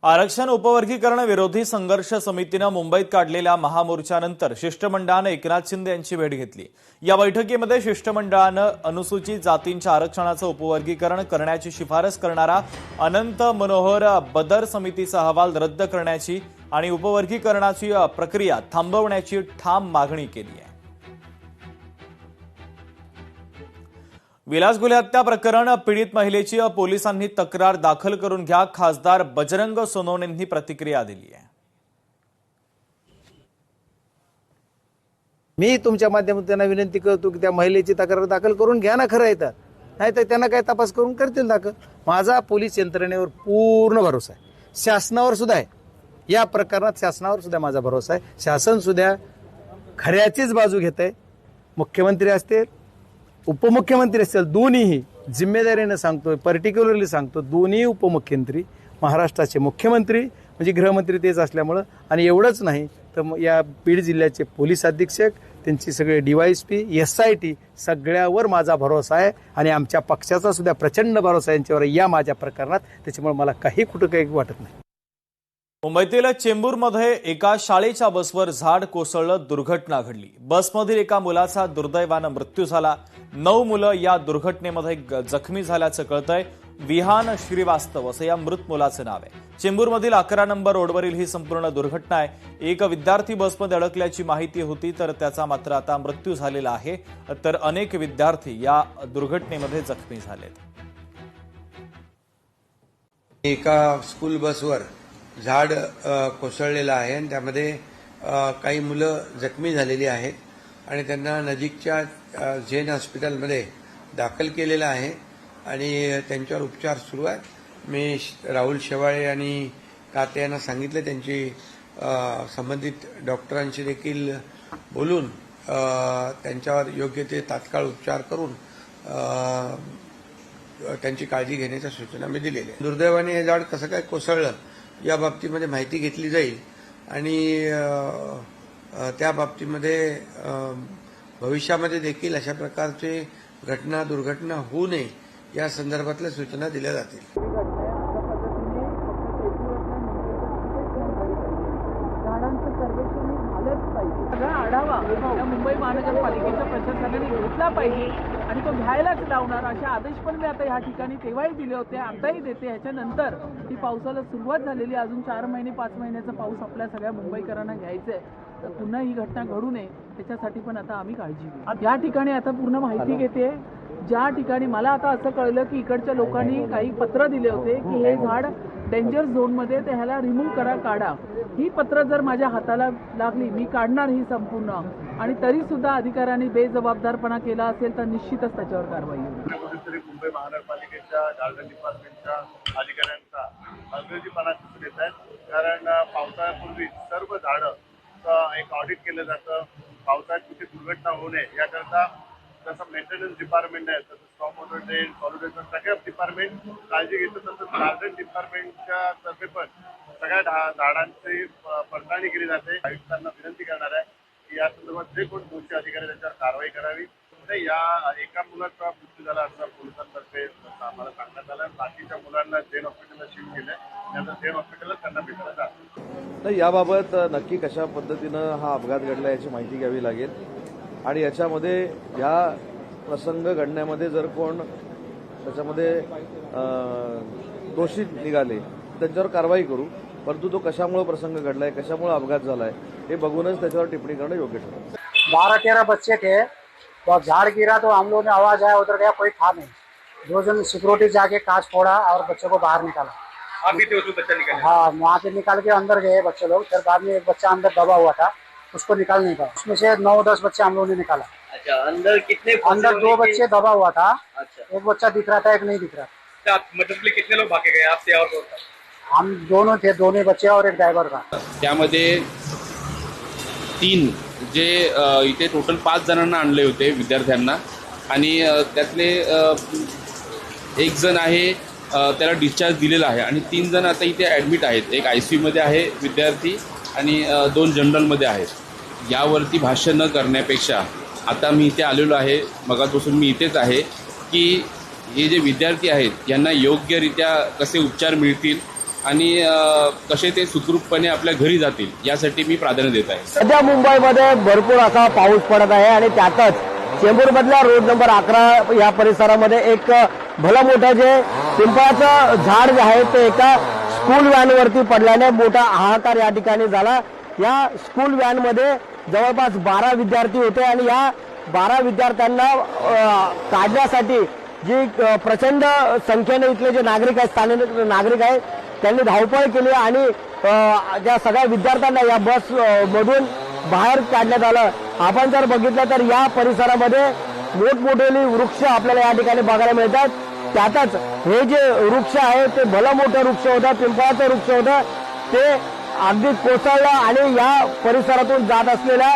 आरक्षण उपवर्गीकरण विरोधी संघर्ष समितीने मुंबईत काढलेल्या महामोर्चानंतर शिष्टमंडळाने एकनाथ शिंदे यांची भेट घेतली। या बैठकीमध्ये शिष्टमंडळाने अनुसूचित जातींच्या आरक्षणाचं उपवर्गीकरण करण्याची शिफारस करणारा अनंत मनोहर बदर समितीचा अहवाल रद्द करण्याची आणि उपवर्गीकरणाची प्रक्रिया थांबवण्याची ठाम मागणी केली आहे। विलासगुले हत्या प्रकरण पीडित महिलेची पोलिसांनी तक्रार दाखल करून घ्या, खासदार बजरंग सोनवणेंनी प्रतिक्रिया दिली आहे। मी तुमच्या माध्यमातून त्यांना विनंती करतो की त्या महिलेची तक्रार दाखल करून घ्या ना, खरं आहे तर नाही तर त्यांना काय तपास करून करतील दाखल। माझा पोलीस यंत्रणेवर पूर्ण भरोसा आहे, शासनावर सुद्धा आहे। या प्रकरणात शासनावर सुद्धा माझा भरोसा आहे। शासन सुद्धा खऱ्याचीच बाजू घेत आहे। मुख्यमंत्री असतील, उपमुख्यमंत्री असतील, दोन्हीही जिम्मेदारीने सांगतोय, पर्टिक्युलरली सांगतो, दोन्ही उपमुख्यमंत्री महाराष्ट्राचे मुख्यमंत्री म्हणजे गृहमंत्री तेच असल्यामुळं, आणि एवढंच नाही तर या बीड जिल्ह्याचे पोलीस अधीक्षक, त्यांची सगळे DYSP, SIT सगळ्यावर माझा भरोसा आहे आणि आमच्या पक्षाचा सुद्धा प्रचंड भरोसा यांच्यावर या माझ्या प्रकरणात। त्याच्यामुळे मला कुठं काही वाटत नाही। मुंबईतील चेंबूरमध्ये एका शाळेच्या बसवर झाड कोसळलं, दुर्घटना घडली। बसमधील एका मुलाचा दुर्दैवानं मृत्यू झाला। 9 मुलं या दुर्घटनेमध्ये जखमी झाल्याचं कळतंय। विहान श्रीवास्तव असं या मृत मुलाचं नाव आहे। चेंबूरमधील 11 नंबर रोडवरील ही संपूर्ण दुर्घटना आहे। एक विद्यार्थी बसमध्ये अडकल्याची माहिती होती, तर त्याचा मात्र आता मृत्यू झालेला आहे, तर अनेक विद्यार्थी या दुर्घटनेमध्ये जखमी झालेत। एका स्कूल बसवर झाड कोसळलेलं आहे आणि त्यामध्ये काही मुलं जखमी झालेली आहेत आणि त्यांना नजीकच्या झेन हॉस्पिटलमध्ये दाखल केलेलं आहे आणि त्यांच्यावर उपचार सुरू आहेत। मी राहुल शेवाळे आणि काते यांना सांगितलं, त्यांची संबंधित डॉक्टरांशी देखील बोलून त्यांच्यावर योग्य ते तात्काळ उपचार करून त्यांची काळजी घेण्याच्या सूचना मी दिलेल्या आहेत। दुर्दैवाने हे झाड कसं काय कोसळलं या बाबतीमध्ये माहिती घेतली जाईल आणि त्या बाबतीमध्ये भविष्यामध्ये देखील अशा प्रकारचे दुर्घटना होऊ नये या संदर्भातल्या सूचना दिल्या जातील। आढावा मुंबई महानगरपालिकेच्या प्रशासनाने घेतला पाहिजे आणि तो घ्यायलाच लावणार असे आदेश पण मी आता या ठिकाणी तेव्हाही दिले होते, आताही देते। ह्याच्यानंतर ही पावसाला सुरुवात झालेली, अजून 4 महिने 5 महिन्याचा पाऊस आपल्या सगळ्या मुंबईकरांना घ्यायचा आहे, तर पुन्हा ही घटना घडू नये त्याच्यासाठी पण आता आम्ही काळजी घेऊ। या ठिकाणी आता पूर्ण माहिती घेते। ज्या ठिकाणी मला आता असं कळलं की इकडच्या लोकांनी काही पत्र दिले होते की हे झाड डेंजर झोनमध्ये, ते ह्याला रिमूव्ह करा, काढा। ही पत्र जर माझ्या हाताला लागली, मी काढणार ही संपूर्ण, आणि तरी सुद्धा अधिकाऱ्यांनी बेजबाबदारपणा केला असेल तर निश्चितच त्याच्यावर कारवाई होईल। कुठेतरी मुंबई महानगरपालिकेच्या गार्डन डिपार्टमेंटच्या अधिकाऱ्यांचा हलगर्जीपणा दिसून येत आहे, कारण पावसाळ्यापूर्वी सर्व झाडं एक ऑडिट केलं जातं। पावसाळ्यात कुठे दुर्घटना होऊ नये याकरता जसं मेंटेनन्स डिपार्टमेंट आहे, तसं स्टॉप वॉटर ड्रेन, सॉल्युशन सगळ्या डिपार्टमेंट काळजी घेतं, तसंच गार्डन डिपार्टमेंटच्या तर्फे पण सगळ्या झाडांची पडताळणी केली जाते। आयुक्तांना विनंती करणार आहे की या संदर्भात जे कोण दोषी अधिकारी त्यांच्यावर कारवाई करावी। या एका मुलाचा मृत्यू झाला असं पोलिसांतर्फे आम्हाला सांगण्यात आलं। बाकीच्या मुलांना झेन हॉस्पिटलला शिफ्ट केलंय, त्यानंतर झेन हॉस्पिटलला त्यांना भेटलं जातं। तर याबाबत नक्की कशा पद्धतीनं हा अपघात घडला याची माहिती घ्यावी लागेल आणि याच्यामध्ये या प्रसंग घडण्यामध्ये जर कोण त्याच्यामध्ये दोषी निघाले त्यांच्यावर कारवाई करू, परंतु तो कशामुळे प्रसंग घडलाय, कशामुळे अपघात झालाय हे बघूनच त्याच्यावर टिप्पणी करणं योग्य ठरेल। 12-13 बच्चे थे, तो झाड़ गिरा तो हम लोगों ने आवाज आया, उधर गया, कोई था नहीं। 2 जन सिक्योरिटी जाके कांच फोड़ा और बच्चे को बाहर निकाला। आप भी थे उसमें, बच्चा निकाला? हाँ, वहाँ से निकाल के अंदर गए बच्चे लोग। फिर बाद में एक बच्चा अंदर दबा हुआ था, उसको निकाल नहीं पाया। उसमें से 9-10 बच्चे हम लोगों ने निकाला। अच्छा, अंदर कितने? अंदर 2 बच्चे दबा हुआ था। अच्छा, एक बच्चा दिख रहा था, एक नहीं दिख रहा। मतलब कितने लोग भागे गए आपसे और कौन था? हम दोनों थे, दोनों बच्चे और एक ड्राइवर था। त्यामध्ये 3 जे इथे टोटल 5 जणांना आणले होते विद्यार्थ्यांना, आणि त्यातले 1 जण आहे त्याला डिस्चार्ज दिलेला आहे आणि 3 जण आता इथे ॲडमिट आहेत। एक ICU मध्ये आहे विद्यार्थी आणि 2 जनरलमध्ये आहेत। यावरती भाष्य न करण्यापेक्षा आता मी इथे आलेलो आहे, मगापासून मी इथेच आहे, की हे जे विद्यार्थी आहेत यांना योग्यरित्या कसे उपचार मिळतील आणि कसे ते सुखरूपपणे आपल्या घरी जातील यासाठी मी प्राधान्य देत आहे. सध्या मुंबईमध्ये भरपूर असा पाऊस पडत आहे आणि त्यातच चेंबूरमधल्या रोड नंबर 11 या परिसरामध्ये एक भलं मोठं जे पिंपळाचं झाड जे आहे ते एका स्कूल व्हॅनवरती पडल्याने मोठा हाहाकार या ठिकाणी झाला. या स्कूल व्हॅनमध्ये जवळपास 12 विद्यार्थी होते आणि या 12 विद्यार्थ्यांना काढण्यासाठी जी प्रचंड संख्येने इथले जे नागरिक आहेत, स्थानिक नागरिक आहेत, त्यांनी धावपळ केली आणि त्या सगळ्या विद्यार्थ्यांना या बस मधून बाहेर काढण्यात आलं. आपण जर बघितलं तर या परिसरामध्ये मोठमोठे वृक्ष आपल्याला या ठिकाणी बघायला मिळतात. त्यातच हे जे वृक्ष आहे ते भलं मोठं वृक्ष होतं, पिंपळाचं वृक्ष होतं, ते अगदी कोसळलं आणि या परिसरातून जात असलेल्या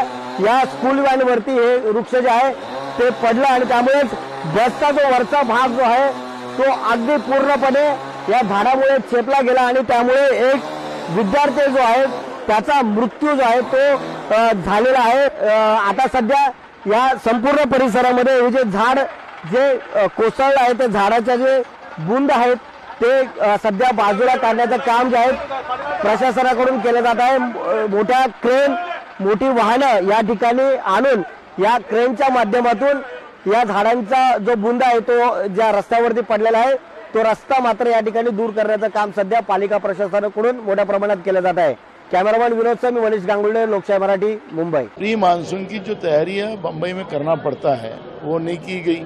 या स्कूल व्हॅनवरती हे वृक्ष जे आहे ते पडलं आणि त्यामुळेच बसचा जो वरचा भाग जो आहे तो अगदी पूर्णपणे या झाडामुळे चेपला गेला आणि त्यामुळे एक विद्यार्थी जो आहे त्याचा मृत्यू जो आहे तो झालेला आहे. आता सध्या या संपूर्ण परिसरामध्ये हे जे झाड जे कोसळलं आहे ते झाडाच्या जे बुंद आहेत ते सध्या बाजूला काढण्याचं काम जे आहे प्रशासनाकडून केलं जात आहे. मोठ्या क्रेन, मोठी वाहनं या ठिकाणी आणून या क्रेनच्या माध्यमातून या झाडांचा जो बुंदा आहे तो ज्या रस्त्यावरती पडलेला आहे तो रस्ता मात्र या ठिकाणी दूर करण्याचं काम सध्या पालिका प्रशासनाकडून मोठ्या प्रमाणात केलं जात आहे. कैमरामैन विनोद से मैं मनीष गांगुल्ले, लोकशाही मराठी, मुंबई. प्री मानसून की जो तैयारी है बम्बई में करना पड़ता है वो नहीं की गई.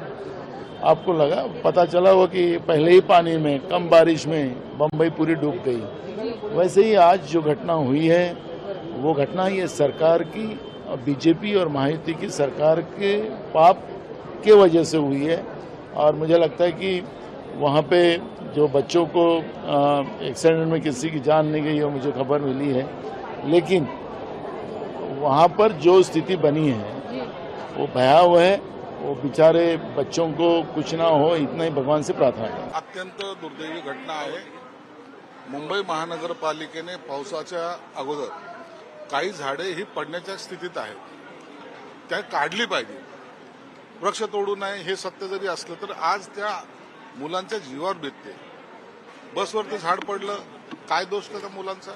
आपको लगा, पता चला हो कि पहले ही पानी में, कम बारिश में बम्बई पूरी डूब गई. वैसे ही आज जो घटना हुई है वो घटना ये सरकार की, बीजेपी और महायुति की सरकार के पाप के वजह से हुई है. और मुझे लगता है कि वहाँ पे जो बच्चों को एक्सीडेंट में किसी की जान नहीं गई हो, मुझे खबर मिली है, लेकिन वहाँ पर जो स्थिति बनी है वो भयावह है. वो बेचारे बच्चों को कुछ ना हो, इतना ही भगवान से प्रार्थना है. अत्यंत दुर्दैवी घटना आहे. मुंबई महानगरपालिकेने पावसाच्या अगोदर काही झाडे ही पडण्याच्या स्थितीत आहेत, त्या काढली पाहिजे. वृक्ष तोडू नये हे सत्य जरी असलं तर आज त्या मुलांच्या जीवावर बेतते. बसवरती झाड पडलं, काय दोष त्या मुलांचा?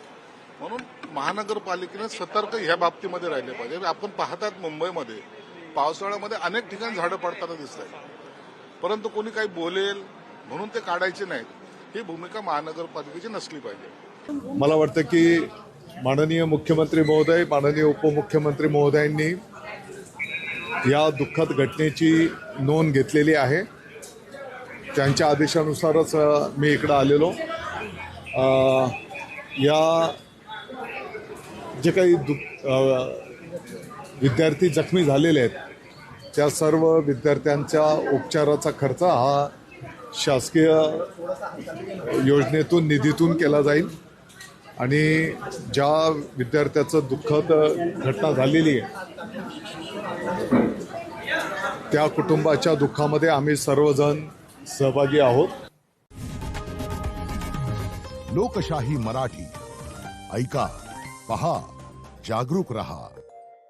म्हणून महानगरपालिकेने सतर्क ह्या बाबतीमध्ये राहिले पाहिजे. आपण पाहतात मुंबईमध्ये पावसाळ्यामध्ये अनेक ठिकाणी झाडं पडताना दिसत आहेत, परंतु कोणी काही बोलेल म्हणून ते काढायचे नाहीत. ही भूमिका महानगरपालिकेची नसली पाहिजे. मला वाटतं की माननीय मुख्यमंत्री महोदय, माननीय उपमुख्यमंत्री महोदयांनी या दुःखद घटनेची नोंद घेतलेली आहे. त्यांच्या आदेशानुसारच मी इकडं आलेलो. या जे काही विद्यार्थी जखमी झालेले आहेत त्या सर्व विद्यार्थ्यांच्या उपचाराचा खर्च हा शासकीय योजनेतून, निधीतून केला जाईल. आणि ज्या विद्यार्थ्याचं दुःखद घटना झालेली आहे त्या कुटुंबाच्या दुःखामध्ये आम्ही सर्वजण सहभागी आहोत. लोकशाही मराठी, ऐका, पहा, जागरूक रहा.